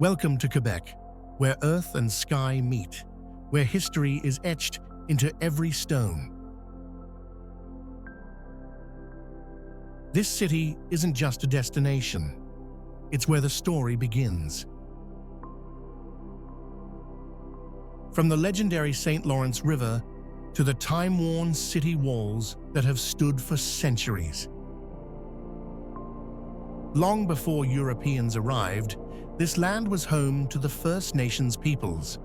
Welcome to Quebec, where earth and sky meet, where history is etched into every stone. This city isn't just a destination, it's where the story begins. From the legendary St. Lawrence River to the time-worn city walls that have stood for centuries. Long before Europeans arrived, this land was home to the First Nations peoples.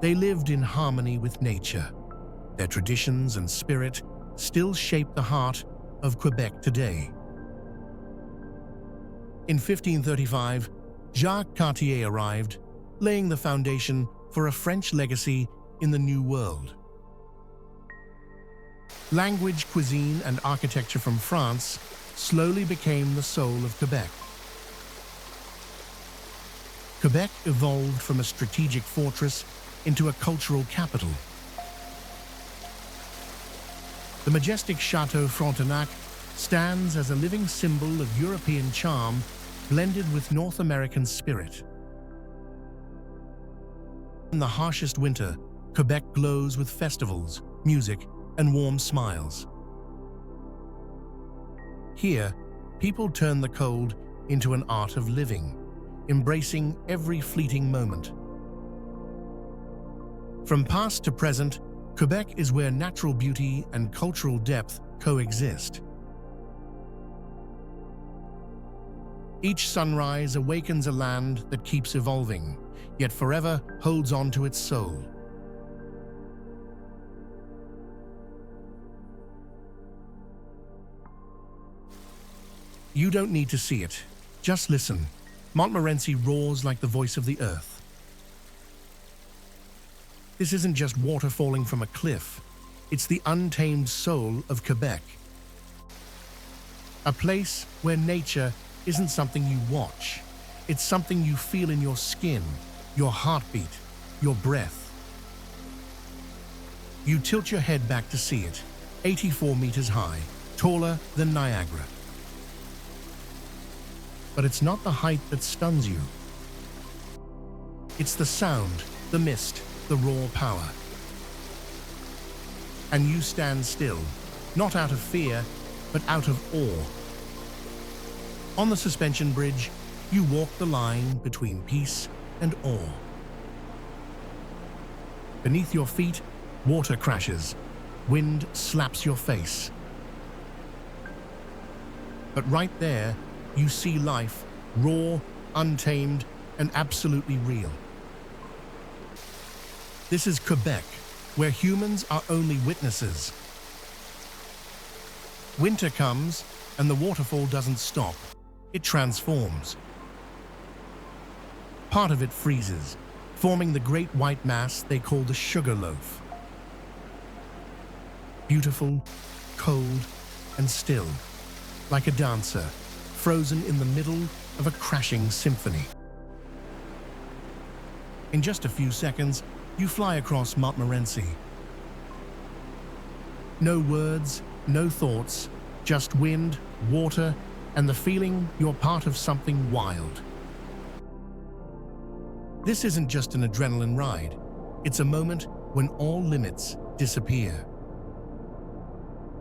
They lived in harmony with nature. Their traditions and spirit still shape the heart of Quebec today. In 1535, Jacques Cartier arrived, laying the foundation for a French legacy in the New World. Language, cuisine, and architecture from France slowly became the soul of Quebec. Quebec evolved from a strategic fortress into a cultural capital. The majestic Chateau Frontenac stands as a living symbol of European charm blended with North American spirit. In the harshest winter, Quebec glows with festivals, music, and warm smiles. Here, people turn the cold into an art of living, embracing every fleeting moment. From past to present, Quebec is where natural beauty and cultural depth coexist. Each sunrise awakens a land that keeps evolving, yet forever holds on to its soul. You don't need to see it. Just listen. Montmorency roars like the voice of the earth. This isn't just water falling from a cliff. It's the untamed soul of Quebec. A place where nature isn't something you watch. It's something you feel in your skin, your heartbeat, your breath. You tilt your head back to see it, 84 meters high, taller than Niagara. But it's not the height that stuns you. It's the sound, the mist, the raw power. And you stand still, not out of fear, but out of awe. On the suspension bridge, you walk the line between peace and awe. Beneath your feet, water crashes. Wind slaps your face. But right there, you see life, raw, untamed, and absolutely real. This is Quebec, where humans are only witnesses. Winter comes, and the waterfall doesn't stop. It transforms. Part of it freezes, forming the great white mass they call the sugar loaf. Beautiful, cold, and still, like a dancer, frozen in the middle of a crashing symphony. In just a few seconds, you fly across Montmorency. No words, no thoughts, just wind, water, and the feeling you're part of something wild. This isn't just an adrenaline ride. It's a moment when all limits disappear.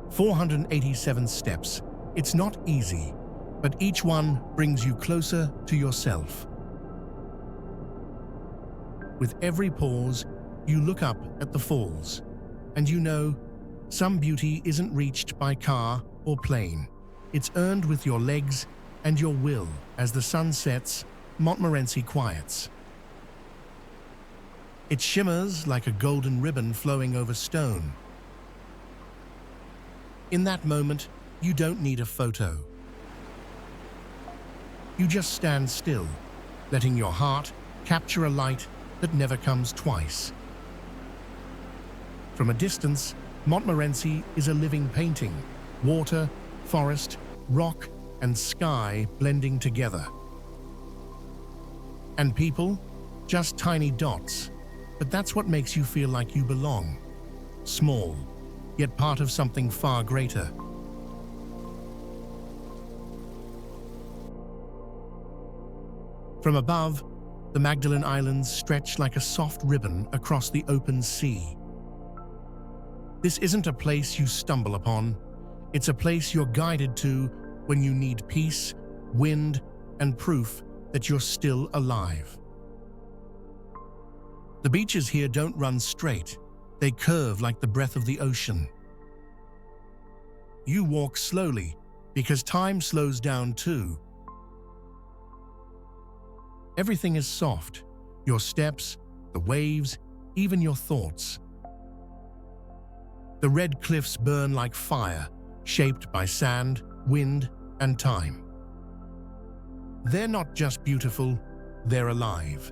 487 steps. It's not easy, but each one brings you closer to yourself. With every pause, you look up at the falls, and you know some beauty isn't reached by car or plane. It's earned with your legs and your will. As the sun sets, Montmorency quiets. It shimmers like a golden ribbon flowing over stone. In that moment, you don't need a photo. You just stand still, letting your heart capture a light that never comes twice. From a distance, Montmorency is a living painting. Water, forest, rock, and sky blending together. And people? Just tiny dots. But that's what makes you feel like you belong. Small, yet part of something far greater. From above, the Magdalen Islands stretch like a soft ribbon across the open sea. This isn't a place you stumble upon. It's a place you're guided to when you need peace, wind, and proof that you're still alive. The beaches here don't run straight. They curve like the breath of the ocean. You walk slowly because time slows down too. Everything is soft. Your steps, the waves, even your thoughts. The red cliffs burn like fire, shaped by sand, wind, and time. They're not just beautiful, they're alive.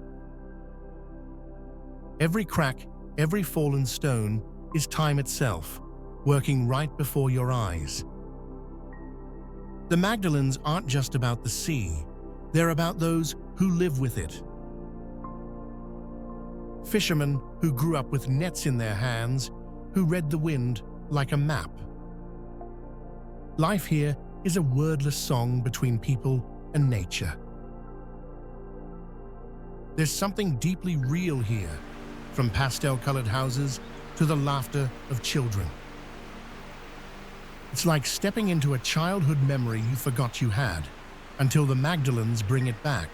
Every crack, every fallen stone is time itself, working right before your eyes. The Magdalens aren't just about the sea, they're about those who live with it. Fishermen who grew up with nets in their hands, who read the wind like a map. Life here is a wordless song between people and nature. There's something deeply real here, from pastel-colored houses to the laughter of children. It's like stepping into a childhood memory you forgot you had, until the Magdalens bring it back.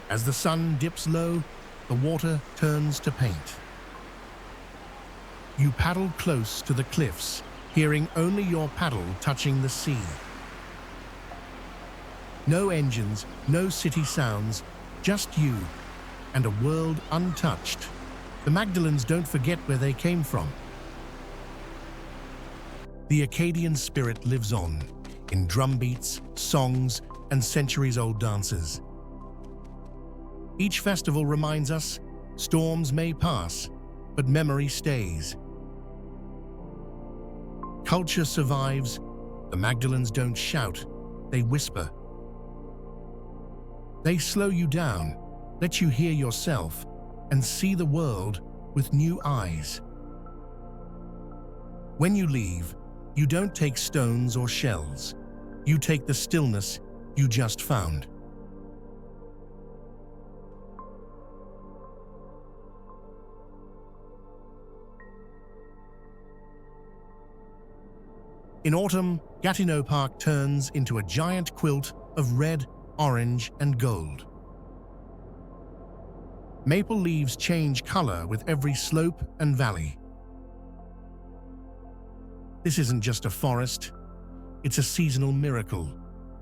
As the sun dips low, the water turns to paint. You paddle close to the cliffs, hearing only your paddle touching the sea. No engines, no city sounds, just you and a world untouched. The Magdalens don't forget where they came from. The Acadian spirit lives on, in drumbeats, songs, and centuries-old dances. Each festival reminds us, storms may pass, but memory stays. Culture survives. The Magdalens don't shout, they whisper. They slow you down, let you hear yourself, and see the world with new eyes. When you leave, you don't take stones or shells. You take the stillness you just found. In autumn, Gatineau Park turns into a giant quilt of red, orange, and gold. Maple leaves change color with every slope and valley. This isn't just a forest, it's a seasonal miracle,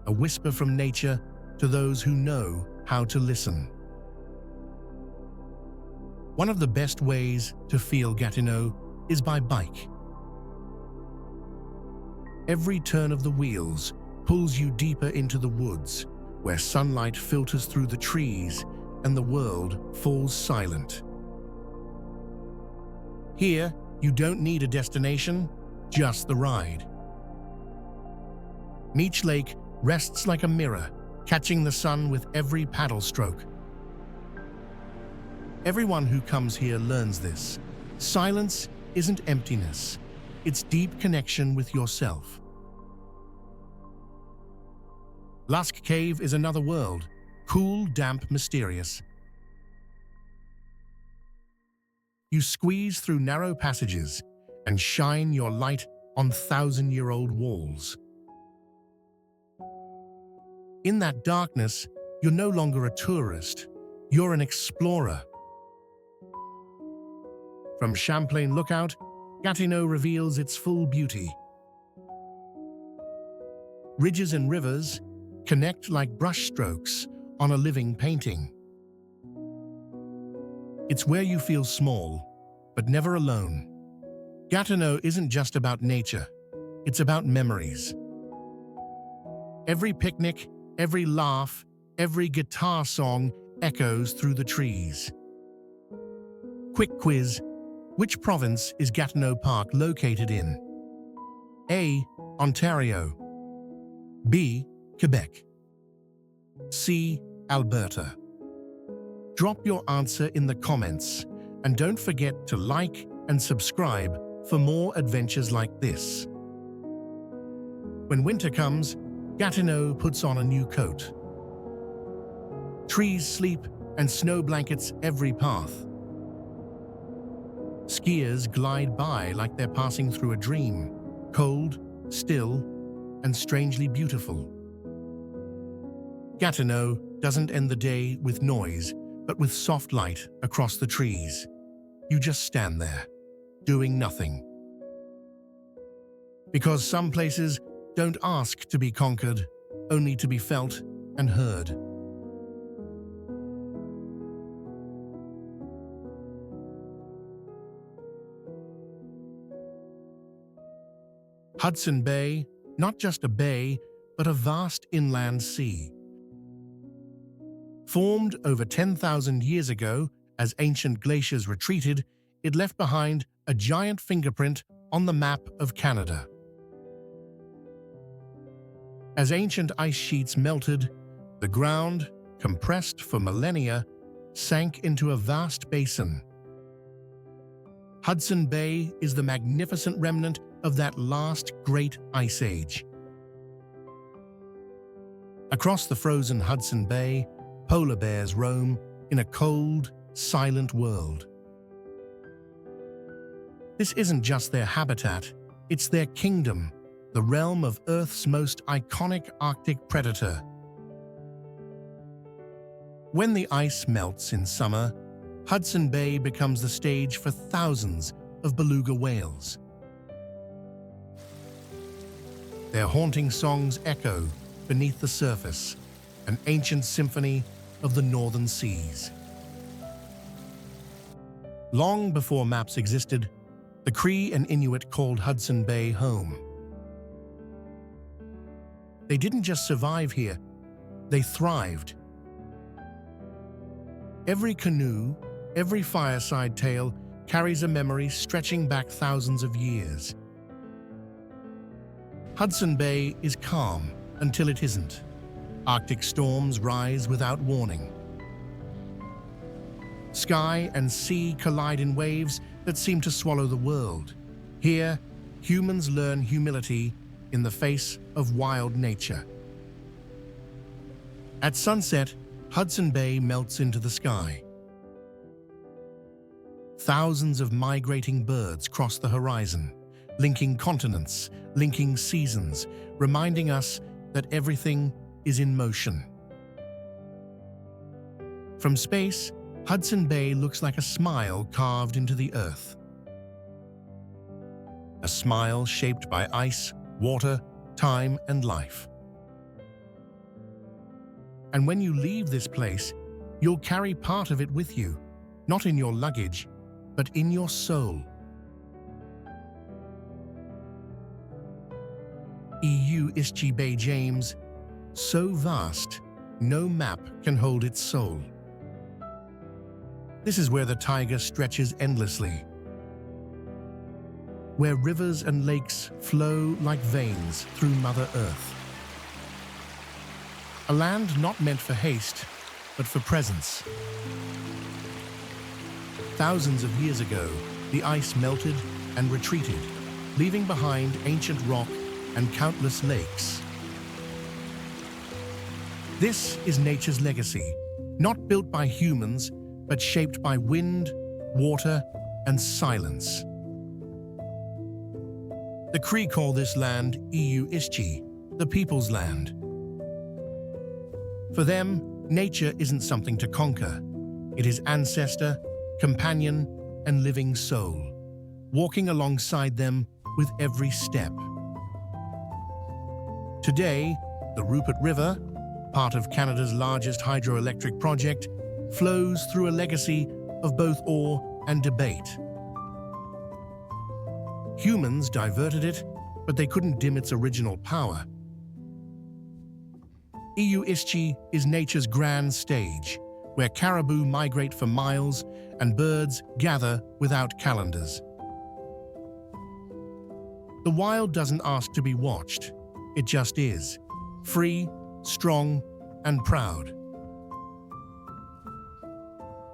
a whisper from nature to those who know how to listen. One of the best ways to feel Gatineau is by bike. Every turn of the wheels pulls you deeper into the woods, where sunlight filters through the trees and the world falls silent. Here, you don't need a destination, just the ride. Meech Lake rests like a mirror, catching the sun with every paddle stroke. Everyone who comes here learns this. Silence isn't emptiness, it's deep connection with yourself. Lusk Cave is another world, cool, damp, mysterious. You squeeze through narrow passages and shine your light on thousand-year-old walls. In that darkness, you're no longer a tourist, you're an explorer. From Champlain Lookout, Gatineau reveals its full beauty. Ridges and rivers connect like brushstrokes on a living painting. It's where you feel small, but never alone. Gatineau isn't just about nature, it's about memories. Every picnic, every laugh, every guitar song echoes through the trees. Quick quiz: which province is Gatineau Park located in? A. Ontario. B. Quebec. C. Alberta. Drop your answer in the comments, and don't forget to like and subscribe for more adventures like this. When winter comes, Gatineau puts on a new coat. Trees sleep and snow blankets every path. Skiers glide by like they're passing through a dream, cold, still, and strangely beautiful. Gatineau doesn't end the day with noise, but with soft light across the trees. You just stand there, doing nothing. Because some places don't ask to be conquered, only to be felt and heard. Hudson Bay, not just a bay, but a vast inland sea. Formed over 10,000 years ago as ancient glaciers retreated, it left behind a giant fingerprint on the map of Canada. As ancient ice sheets melted, the ground, compressed for millennia, sank into a vast basin. Hudson Bay is the magnificent remnant of that last great ice age. Across the frozen Hudson Bay, polar bears roam in a cold, silent world. This isn't just their habitat, it's their kingdom, the realm of Earth's most iconic Arctic predator. When the ice melts in summer, Hudson Bay becomes the stage for thousands of beluga whales. Their haunting songs echo beneath the surface, an ancient symphony of the northern seas. Long before maps existed, the Cree and Inuit called Hudson Bay home. They didn't just survive here, they thrived. Every canoe, every fireside tale carries a memory stretching back thousands of years. Hudson Bay is calm until it isn't. Arctic storms rise without warning. Sky and sea collide in waves that seem to swallow the world. Here, humans learn humility in the face of wild nature. At sunset, Hudson Bay melts into the sky. Thousands of migrating birds cross the horizon, linking continents, linking seasons, reminding us that everything is in motion. From space, Hudson Bay looks like a smile carved into the earth. A smile shaped by ice, water, time, and life. And when you leave this place, you'll carry part of it with you, not in your luggage, but in your soul. Eeyou-Istchee Baie-James, so vast, no map can hold its soul. This is where the taiga stretches endlessly, where rivers and lakes flow like veins through Mother Earth. A land not meant for haste, but for presence. Thousands of years ago, the ice melted and retreated, leaving behind ancient rock and countless lakes. This is nature's legacy, not built by humans, but shaped by wind, water, and silence. The Cree call this land Eeyou-Istchee, the people's land. For them, nature isn't something to conquer. It is ancestor, companion, and living soul, walking alongside them with every step. Today, the Rupert River, part of Canada's largest hydroelectric project, flows through a legacy of both awe and debate. Humans diverted it, but they couldn't dim its original power. Eeyou-Istchee is nature's grand stage, where caribou migrate for miles and birds gather without calendars. The wild doesn't ask to be watched. It just is, free, strong, and proud.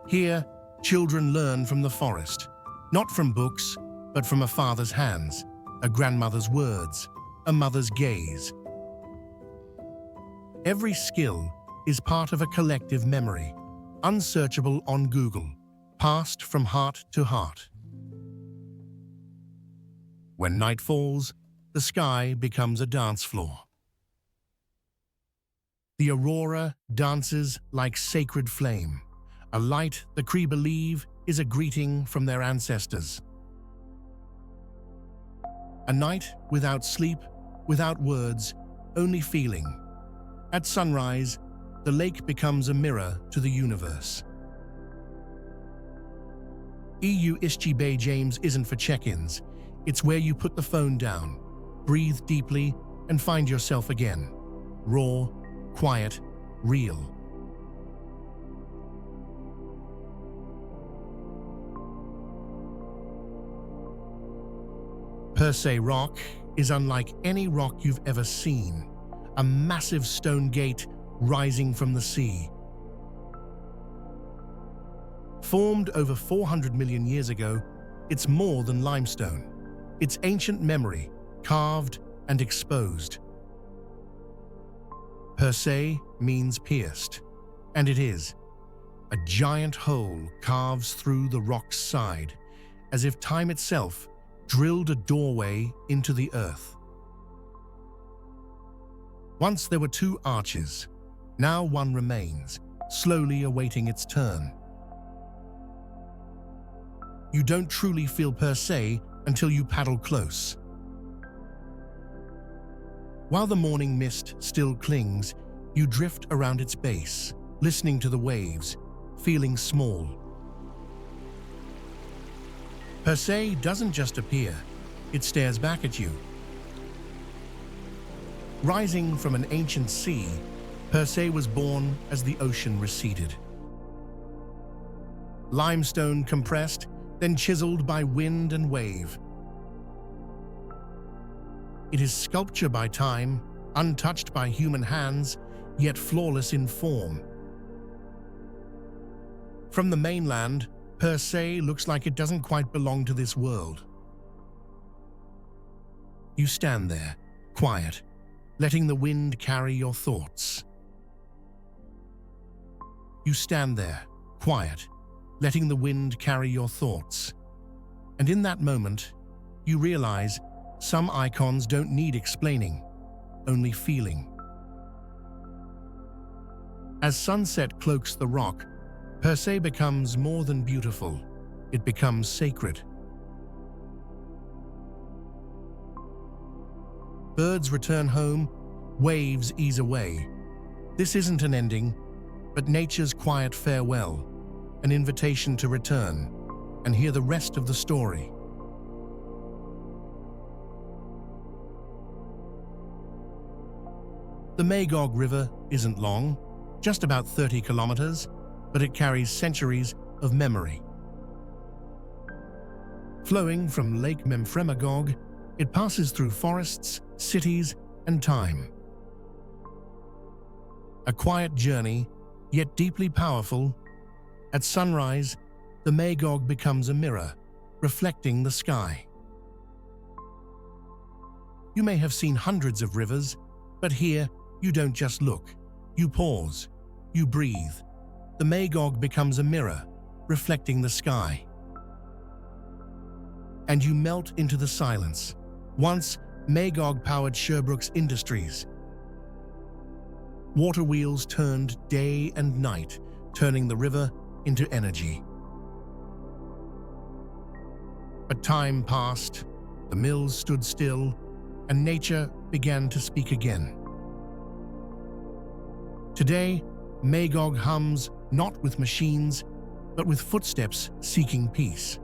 Here, children learn from the forest, not from books, but from a father's hands, a grandmother's words, a mother's gaze. Every skill, is part of a collective memory, unsearchable on Google, passed from heart to heart. When night falls, the sky becomes a dance floor. The aurora dances like sacred flame, a light the Cree believe is a greeting from their ancestors. A night without sleep, without words, only feeling. At sunrise, the lake becomes a mirror to the universe. Eeyou-Istchee Baie-James isn't for check-ins. It's where you put the phone down, breathe deeply, and find yourself again. Raw, quiet, real. Percé Rock is unlike any rock you've ever seen. A massive stone gate rising from the sea. Formed over 400 million years ago, it's more than limestone. It's ancient memory, carved and exposed. Percé means pierced, and it is. A giant hole carves through the rock's side, as if time itself drilled a doorway into the earth. Once there were two arches. Now one remains, slowly awaiting its turn. You don't truly feel Percé until you paddle close. While the morning mist still clings, you drift around its base, listening to the waves, feeling small. Percé doesn't just appear, it stares back at you. Rising from an ancient sea, Percé was born as the ocean receded. Limestone compressed, then chiseled by wind and wave. It is sculpture by time, untouched by human hands, yet flawless in form. From the mainland, Percé looks like it doesn't quite belong to this world. You stand there, quiet, letting the wind carry your thoughts. You stand there, quiet, letting the wind carry your thoughts. And in that moment, you realize some icons don't need explaining, only feeling. As sunset cloaks the rock, Percé becomes more than beautiful. It becomes sacred. Birds return home, waves ease away. This isn't an ending, but nature's quiet farewell, an invitation to return and hear the rest of the story. The Magog River isn't long, just about 30 kilometers, but it carries centuries of memory. Flowing from Lake Memphremagog, it passes through forests, cities, and time. A quiet journey, yet deeply powerful. At sunrise, the Magog becomes a mirror, reflecting the sky. You may have seen hundreds of rivers, but here you don't just look. You pause, you breathe. The Magog becomes a mirror, reflecting the sky. And you melt into the silence. Once, Magog powered Sherbrooke's industries. Water wheels turned day and night, turning the river into energy. But time passed, the mills stood still, and nature began to speak again. Today, Magog hums not with machines, but with footsteps seeking peace.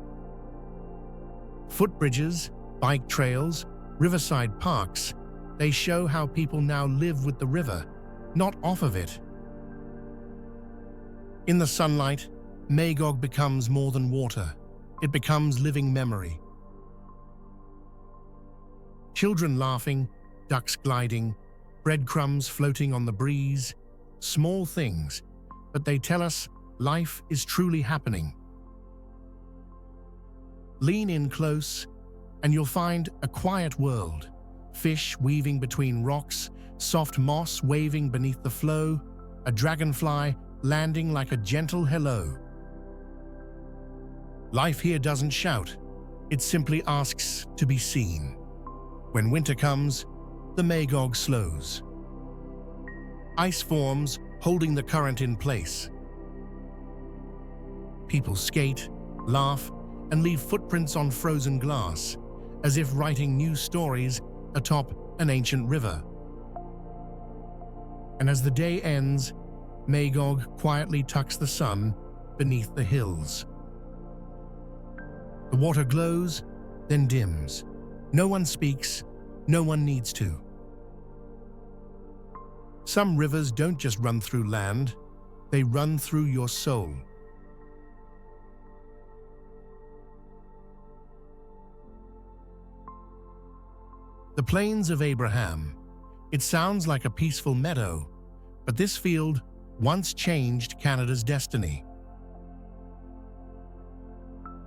Footbridges, bike trails, riverside parks, they show how people now live with the river, not off of it. In the sunlight, Magog becomes more than water. It becomes living memory. Children laughing, ducks gliding, breadcrumbs floating on the breeze, small things, but they tell us life is truly happening. Lean in close, and you'll find a quiet world. Fish weaving between rocks, soft moss waving beneath the flow, a dragonfly landing like a gentle hello. Life here doesn't shout, it simply asks to be seen. When winter comes, the Magog slows. Ice forms, holding the current in place. People skate, laugh, and leave footprints on frozen glass, as if writing new stories atop an ancient river. And as the day ends, Magog quietly tucks the sun beneath the hills. The water glows, then dims. No one speaks, no one needs to. Some rivers don't just run through land, they run through your soul. The Plains of Abraham. It sounds like a peaceful meadow, but this field once changed Canada's destiny.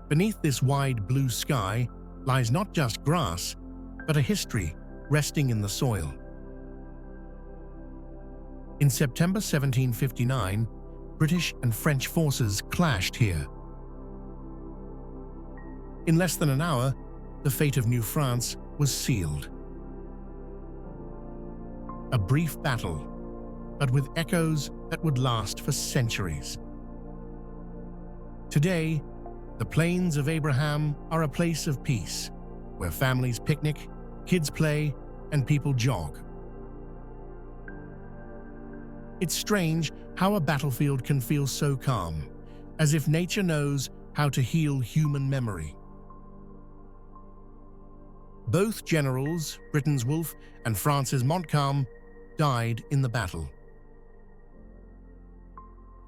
Beneath this wide blue sky lies not just grass, but a history resting in the soil. In September 1759, British and French forces clashed here. In less than an hour, the fate of New France was sealed. A brief battle, but with echoes that would last for centuries. Today, the Plains of Abraham are a place of peace, where families picnic, kids play, and people jog. It's strange how a battlefield can feel so calm, as if nature knows how to heal human memory. Both generals, Britain's Wolfe and France's Montcalm, died in the battle.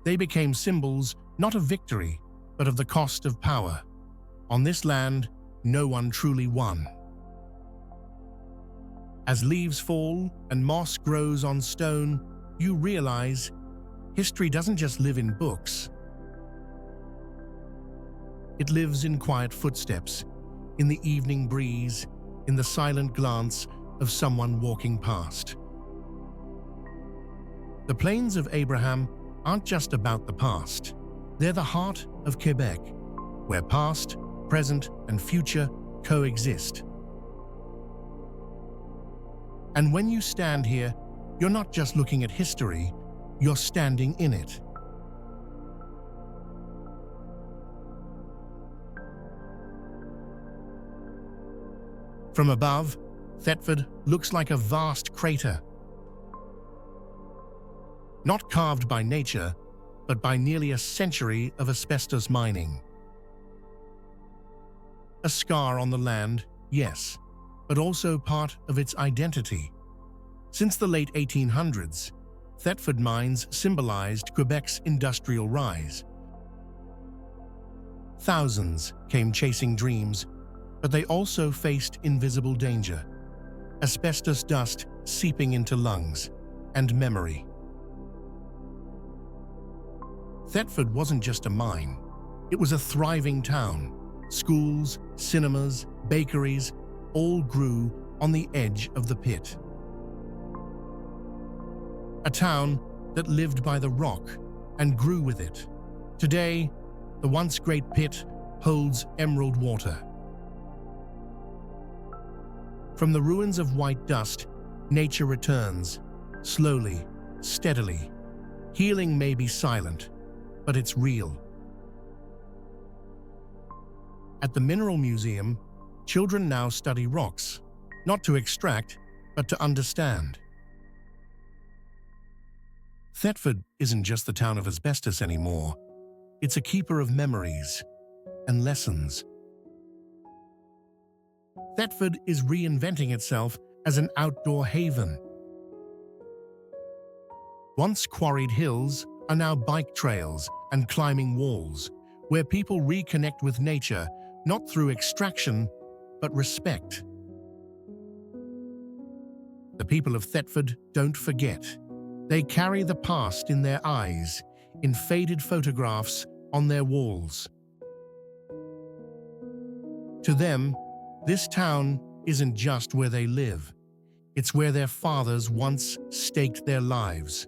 They became symbols not of victory, but of the cost of power. On this land, no one truly won. As leaves fall and moss grows on stone, you realize history doesn't just live in books. It lives in quiet footsteps, in the evening breeze, in the silent glance of someone walking past. The Plains of Abraham aren't just about the past. They're the heart of Quebec, where past, present, and future coexist. And when you stand here, you're not just looking at history, you're standing in it. From above, Thetford looks like a vast crater. Not carved by nature, but by nearly a century of asbestos mining. A scar on the land, yes, but also part of its identity. Since the late 1800s, Thetford Mines symbolized Quebec's industrial rise. Thousands came chasing dreams, but they also faced invisible danger. Asbestos dust seeping into lungs and memory. Thetford wasn't just a mine, it was a thriving town. Schools, cinemas, bakeries, all grew on the edge of the pit. A town that lived by the rock and grew with it. Today, the once great pit holds emerald water. From the ruins of white dust, nature returns, slowly, steadily. Healing may be silent, but it's real. At the Mineral Museum, children now study rocks, not to extract, but to understand. Thetford isn't just the town of asbestos anymore. It's a keeper of memories and lessons. Thetford is reinventing itself as an outdoor haven. Once quarried hills are now bike trails and climbing walls, where people reconnect with nature, not through extraction, but respect. The people of Thetford don't forget. They carry the past in their eyes, in faded photographs on their walls. To them, this town isn't just where they live. It's where their fathers once staked their lives.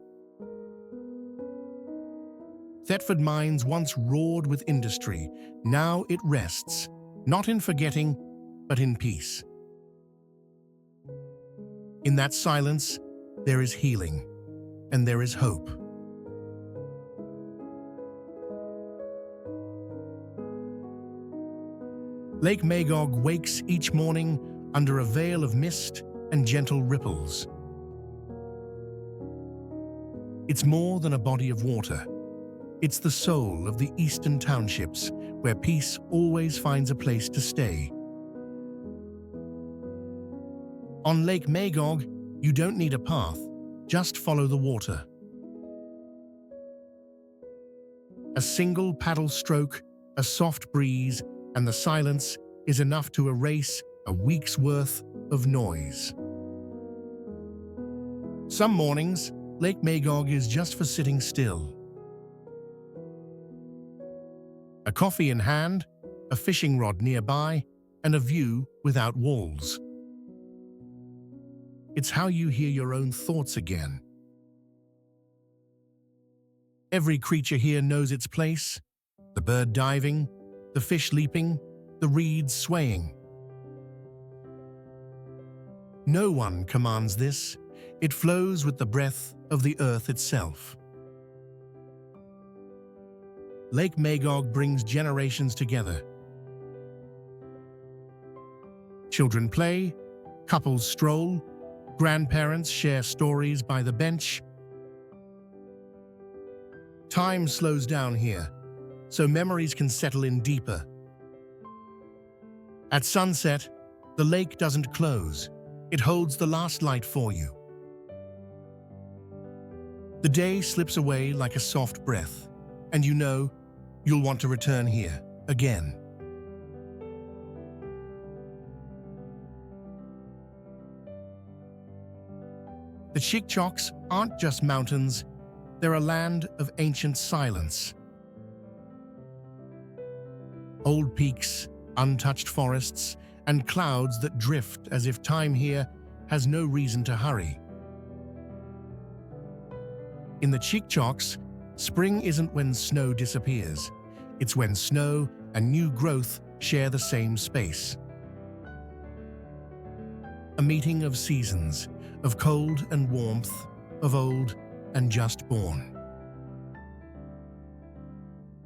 Thetford Mines once roared with industry. Now it rests, not in forgetting, but in peace. In that silence, there is healing, and there is hope. Lake Magog wakes each morning under a veil of mist and gentle ripples. It's more than a body of water. It's the soul of the eastern townships, where peace always finds a place to stay. On Lake Magog, you don't need a path, just follow the water. A single paddle stroke, a soft breeze, and the silence is enough to erase a week's worth of noise. Some mornings, Lake Magog is just for sitting still. A coffee in hand, a fishing rod nearby, and a view without walls. It's how you hear your own thoughts again. Every creature here knows its place, the bird diving, the fish leaping, the reeds swaying. No one commands this. It flows with the breath of the earth itself. Lake Magog brings generations together. Children play, couples stroll, grandparents share stories by the bench. Time slows down here, so memories can settle in deeper. At sunset, the lake doesn't close. It holds the last light for you. The day slips away like a soft breath, and you know you'll want to return here again. The Chic-Chocs aren't just mountains, they're a land of ancient silence. Old peaks, untouched forests, and clouds that drift as if time here has no reason to hurry. In the Chic-Chocs, spring isn't when snow disappears. It's when snow and new growth share the same space. A meeting of seasons, of cold and warmth, of old and just born.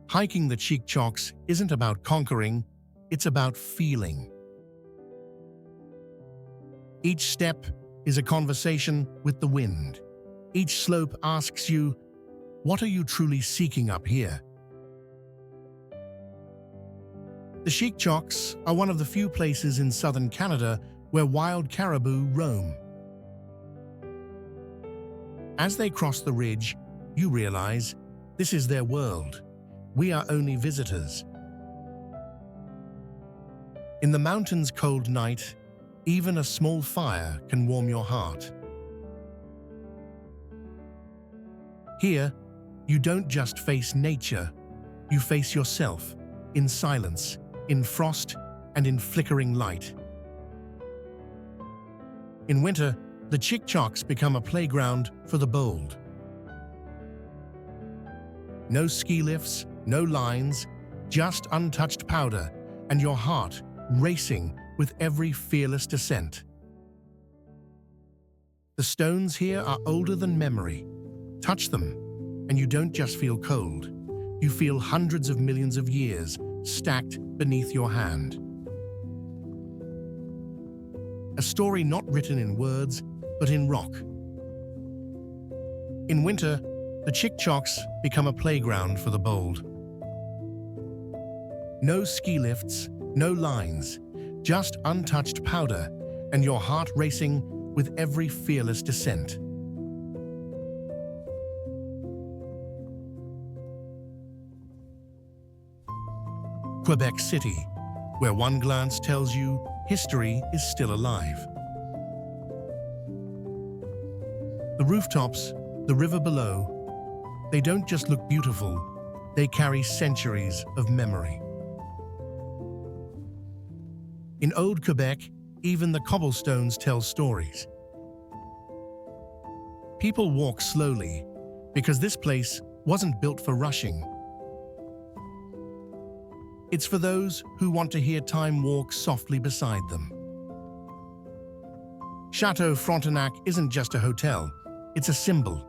Hiking the Chic-Chocs isn't about conquering, it's about feeling. Each step is a conversation with the wind. Each slope asks you, what are you truly seeking up here? The Chic-Chocs are one of the few places in southern Canada where wild caribou roam. As they cross the ridge, you realize this is their world. We are only visitors. In the mountain's cold night, even a small fire can warm your heart. Here, you don't just face nature, you face yourself, in silence, in frost, and in flickering light. In winter, the Chic-Chocs become a playground for the bold. No ski lifts, no lines, just untouched powder, and your heart racing with every fearless descent. The stones here are older than memory. Touch them, and you don't just feel cold. You feel hundreds of millions of years stacked beneath your hand. A story not written in words, but in rock. In winter, the Chic-Chocs become a playground for the bold. No ski lifts, no lines, just untouched powder, and your heart racing with every fearless descent. Quebec City, where one glance tells you history is still alive. The rooftops, the river below, they don't just look beautiful, they carry centuries of memory. In old Quebec, even the cobblestones tell stories. People walk slowly because this place wasn't built for rushing. It's for those who want to hear time walk softly beside them. Chateau Frontenac isn't just a hotel, it's a symbol.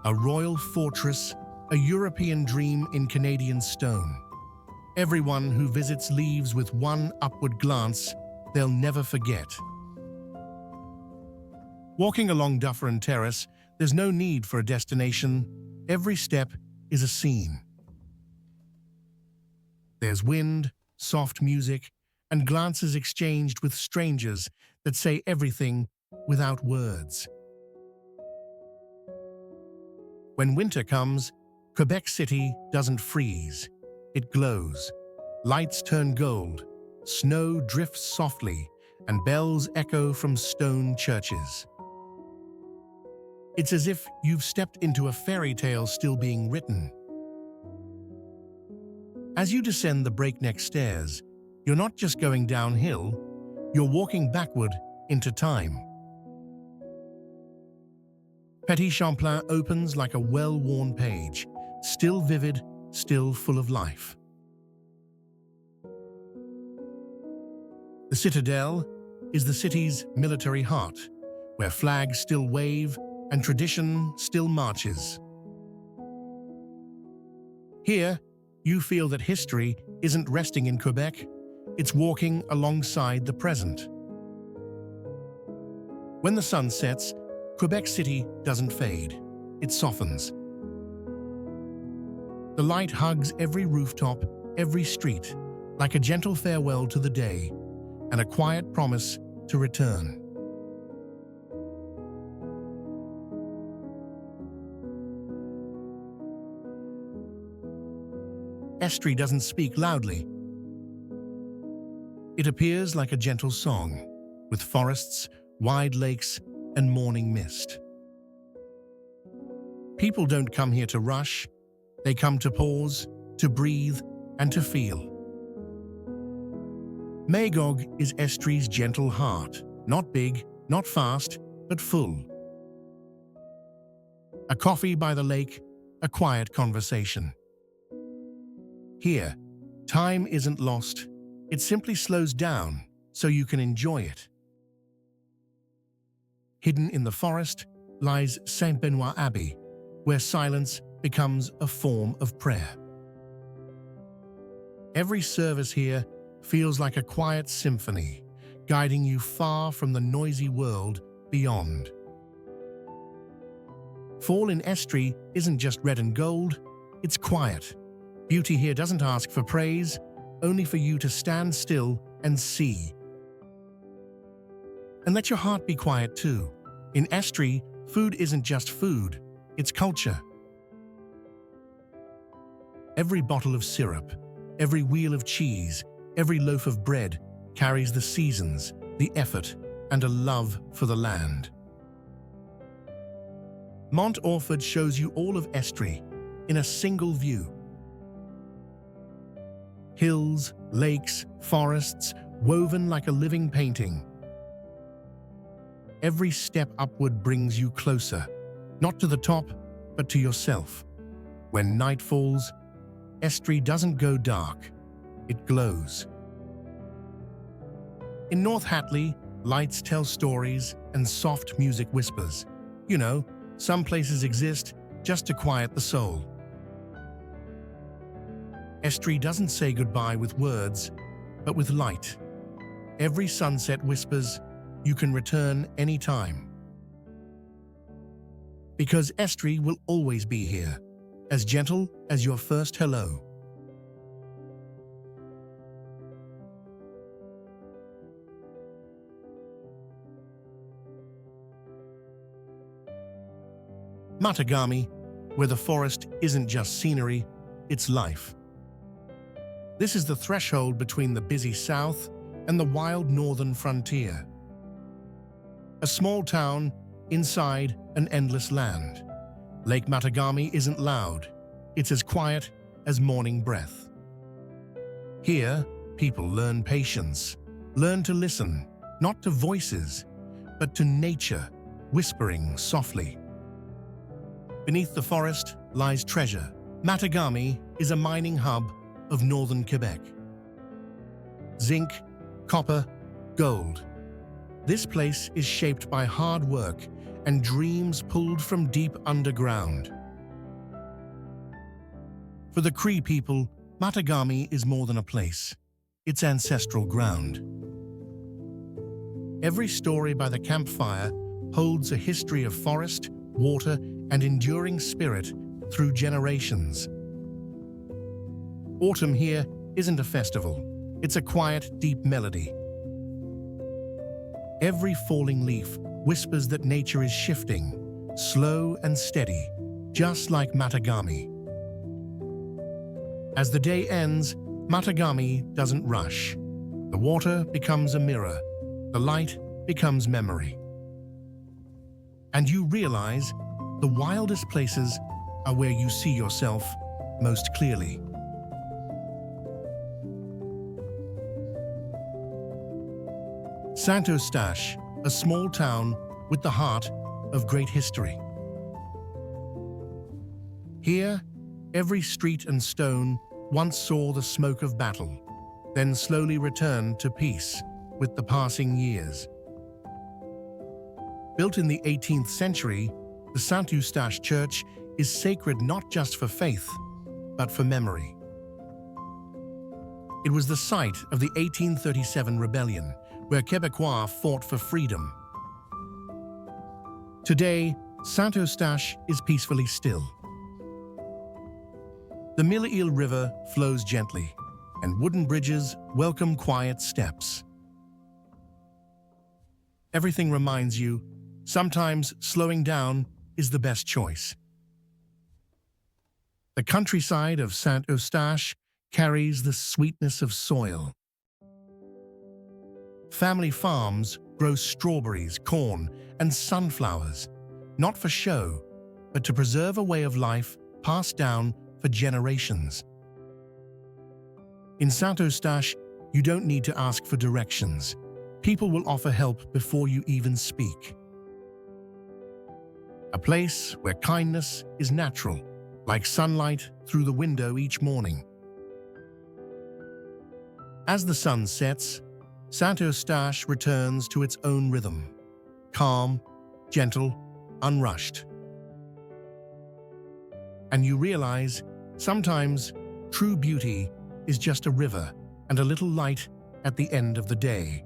A royal fortress, a European dream in Canadian stone. Everyone who visits leaves with one upward glance they'll never forget. Walking along Dufferin Terrace, there's no need for a destination. Every step is a scene. There's wind, soft music, and glances exchanged with strangers that say everything without words. When winter comes, Quebec City doesn't freeze. It glows. Lights turn gold, snow drifts softly, and bells echo from stone churches. It's as if you've stepped into a fairy tale still being written. As you descend the breakneck stairs, you're not just going downhill, you're walking backward into time. Petit Champlain opens like a well-worn page, still vivid, still full of life. The Citadel is the city's military heart, where flags still wave and tradition still marches. Here, you feel that history isn't resting in Quebec, it's walking alongside the present. When the sun sets, Quebec City doesn't fade, it softens. The light hugs every rooftop, every street, like a gentle farewell to the day and a quiet promise to return. Estrie doesn't speak loudly. It appears like a gentle song, with forests, wide lakes, and morning mist. People don't come here to rush. They come to pause, to breathe, and to feel. Magog is Estrie's gentle heart, not big, not fast, but full. A coffee by the lake, a quiet conversation. Here, time isn't lost, it simply slows down so you can enjoy it. Hidden in the forest lies Saint-Benoît Abbey, where silence becomes a form of prayer. Every service here feels like a quiet symphony, guiding you far from the noisy world beyond. Fall in Estrie isn't just red and gold, it's quiet. Beauty here doesn't ask for praise, only for you to stand still and see. And let your heart be quiet too. In Estrie, food isn't just food, it's culture. Every bottle of syrup, every wheel of cheese, every loaf of bread carries the seasons, the effort, and a love for the land. Mont Orford shows you all of Estrie in a single view. Hills, lakes, forests, woven like a living painting. Every step upward brings you closer, not to the top, but to yourself. When night falls, Estrie doesn't go dark, it glows. In North Hatley, lights tell stories and soft music whispers. You know, some places exist just to quiet the soul. Estrie doesn't say goodbye with words, but with light. Every sunset whispers, you can return anytime. Because Estrie will always be here, as gentle as your first hello. Matagami, where the forest isn't just scenery, it's life. This is the threshold between the busy south and the wild northern frontier. A small town inside an endless land. Lake Matagami isn't loud. It's as quiet as morning breath. Here, people learn patience, learn to listen, not to voices, but to nature, whispering softly. Beneath the forest lies treasure. Matagami is a mining hub of northern Quebec. Zinc, copper, gold. This place is shaped by hard work and dreams pulled from deep underground. For the Cree people, Matagami is more than a place. It's ancestral ground. Every story by the campfire holds a history of forest, water, and enduring spirit through generations. Autumn here isn't a festival. It's a quiet, deep melody. Every falling leaf whispers that nature is shifting, slow and steady, just like Matagami. As the day ends, Matagami doesn't rush. The water becomes a mirror. The light becomes memory. And you realize the wildest places are where you see yourself most clearly. Saint-Eustache, a small town with the heart of great history. Here, every street and stone once saw the smoke of battle, then slowly returned to peace with the passing years. Built in the 18th century, the Saint-Eustache Church is sacred not just for faith, but for memory. It was the site of the 1837 rebellion, where Quebecois fought for freedom. Today, Saint-Eustache is peacefully still. The Mille River flows gently, and wooden bridges welcome quiet steps. Everything reminds you, sometimes slowing down is the best choice. The countryside of Saint-Eustache carries the sweetness of soil. Family farms grow strawberries, corn, and sunflowers, not for show, but to preserve a way of life passed down for generations. In Saint-Eustache, you don't need to ask for directions. People will offer help before you even speak. A place where kindness is natural, like sunlight through the window each morning. As the sun sets, Saint-Eustache returns to its own rhythm, calm, gentle, unrushed. And you realize, sometimes true beauty is just a river and a little light at the end of the day.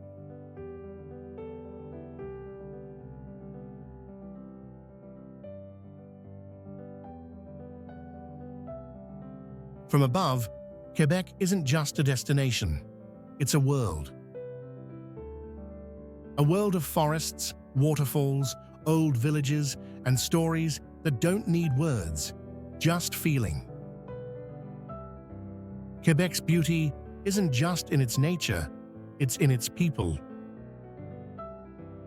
From above, Quebec isn't just a destination, it's a world. A world of forests, waterfalls, old villages, and stories that don't need words, just feeling. Quebec's beauty isn't just in its nature, it's in its people.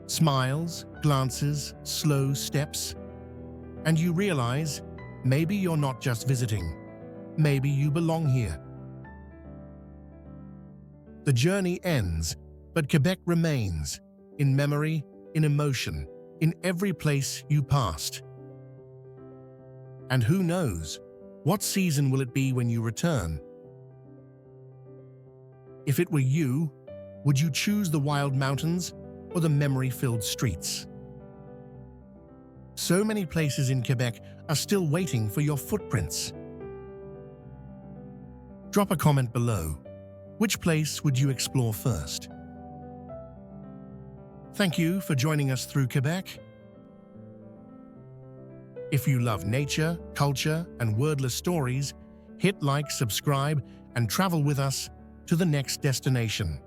Smiles, glances, slow steps, and you realize maybe you're not just visiting, maybe you belong here. The journey ends, but Quebec remains, in memory, in emotion, in every place you passed. And who knows, what season will it be when you return? If it were you, would you choose the wild mountains or the memory-filled streets? So many places in Quebec are still waiting for your footprints. Drop a comment below. Which place would you explore first? Thank you for joining us through Quebec. If you love nature, culture, and wordless stories, hit like, subscribe, and travel with us to the next destination.